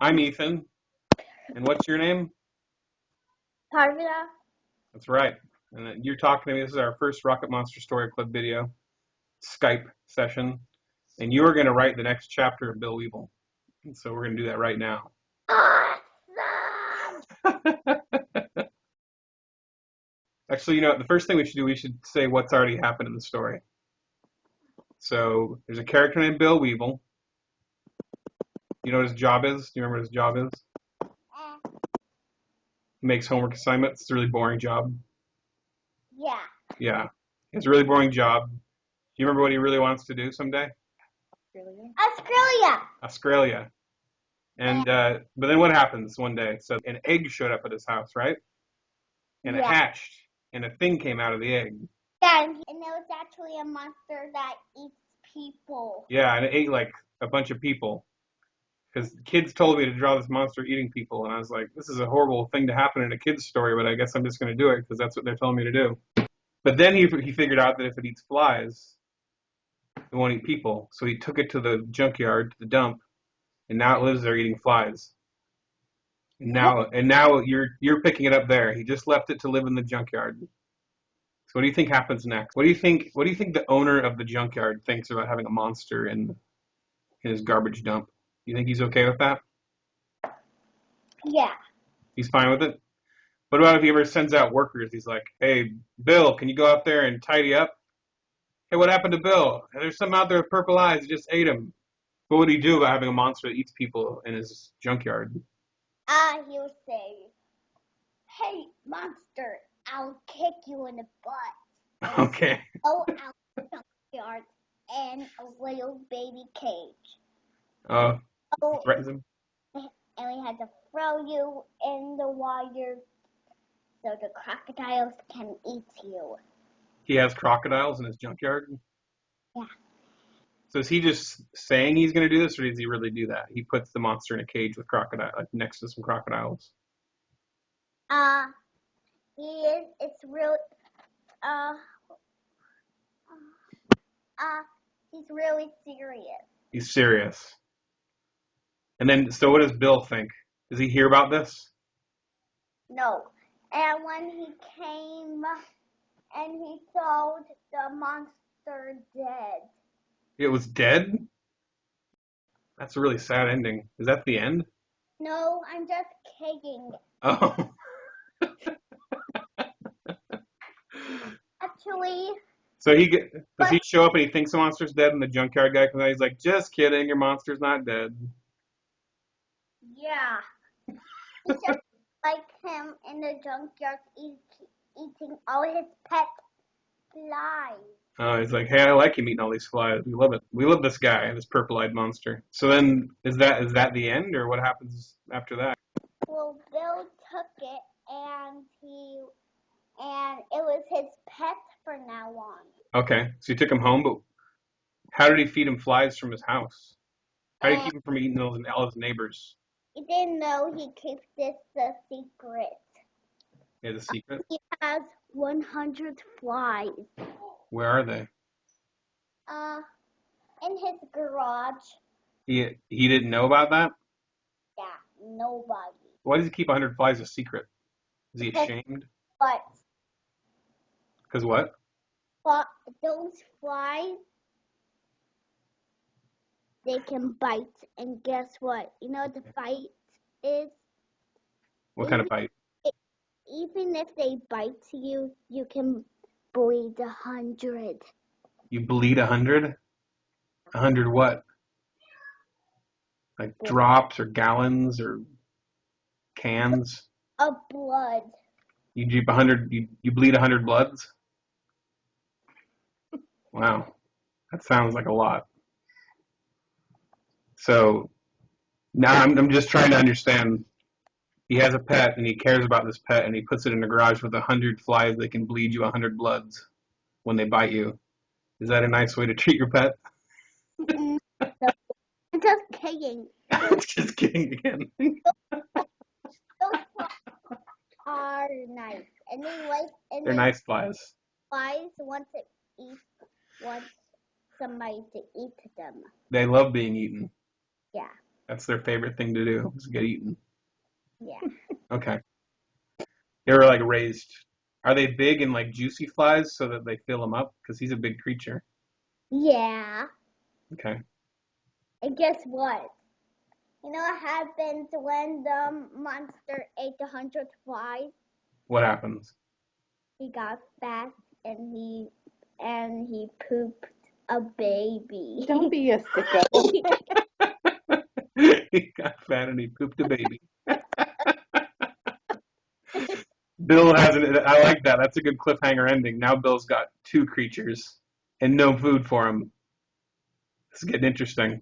I'm Ethan. And what's your name? Parveneh. That's right. And you're talking to me. This is our first Rocket Monster Story Club video, Skype session. And you're going to write the next chapter of Bill Weevil. And so we're going to do that right now. Awesome! Actually, the first thing we should do, we should say what's already happened in the story. So there's a character named Bill Weevil. You know what his job is? Do you remember what his job is? He makes homework assignments. It's a really boring job. Yeah. Yeah. It's a really boring job. Do you remember what he really wants to do someday? Australia. Australia. And but then what happens one day? So an egg showed up at his house, right? And it hatched, and a thing came out of the egg. Yeah, and it was actually a monster that eats people. Yeah, and it ate like a bunch of people. Because kids told me to draw this monster eating people, and I was like, this is a horrible thing to happen in a kid's story, but I guess I'm just going to do it because that's what they're telling me to do. But then he figured out that if it eats flies, it won't eat people. So he took it to the junkyard, to the dump, and now it lives there eating flies. And now you're picking it up there. He just left it to live in the junkyard. So what do you think happens next? What do you think the owner of the junkyard thinks about having a monster in his garbage dump? You think he's okay with that? Yeah. He's fine with it? What about if he ever sends out workers? He's like, hey, Bill, can you go out there and tidy up? Hey, what happened to Bill? There's some out there with purple eyes. He just ate him. What would he do about having a monster that eats people in his junkyard? He would say, hey, monster, I'll kick you in the butt. Okay. Go out the junkyard in a little baby cage. He threatens him? And we had to throw you in the water so the crocodiles can eat you. He has crocodiles in his junkyard? Yeah. So is he just saying he's going to do this, or does he really do that? He puts the monster in a cage with crocodile, like next to some crocodiles. He is. It's real. He's really serious. He's serious. And then, so what does Bill think? Does he hear about this? No. And when he came and he saw the monster dead. It was dead? That's a really sad ending. Is that the end? No, I'm just kidding. Oh. Actually. So does he show up and he thinks the monster's dead, and the junkyard guy comes out? He's like, "Just kidding, your monster's not dead." Yeah. He's just like him in the junkyard eating all his pet flies. Oh, he's like, "Hey, I like him eating all these flies. We love it. We love this guy, this purple-eyed monster." So then, is that the end, or what happens after that? Well, Bill took it, and it was his pet from now on. Okay, so he took him home, but how did he feed him flies from his house? How did he keep him from eating all his neighbors? He didn't know he keeps this a secret. Yeah, the secret? He has 100 flies. Where are they? In his garage. He didn't know about that? Yeah, nobody. Why does he keep 100 flies a secret? Is he ashamed? But. Because what? But those flies, they can bite. And guess what? You know what the bite is? What kind of bite? Even if they bite you, you can bleed 100. You bleed 100? 100 what? Like drops or gallons or cans? Of blood. You bleed 100 bloods? Wow. That sounds like a lot. So now I'm just trying to understand. He has a pet and he cares about this pet and he puts it in the garage with 100 flies that can bleed you 100 bloods when they bite you. Is that a nice way to treat your pet? No, I'm just kidding. Just kidding again. Those flies are nice, and they're nice flies. Flies want somebody to eat them. They love being eaten. Yeah. That's their favorite thing to do, is get eaten. Yeah. Okay. They were like raised. Are they big and like juicy flies so that they fill him up? Because he's a big creature. Yeah. Okay. And guess what? You know what happens when the monster ate 100 flies? What happens? He got fat and he pooped a baby. Don't be a sicko. He got fat and he pooped a baby. Bill has an. I like that. That's a good cliffhanger ending. Now Bill's got two creatures and no food for him. This is getting interesting.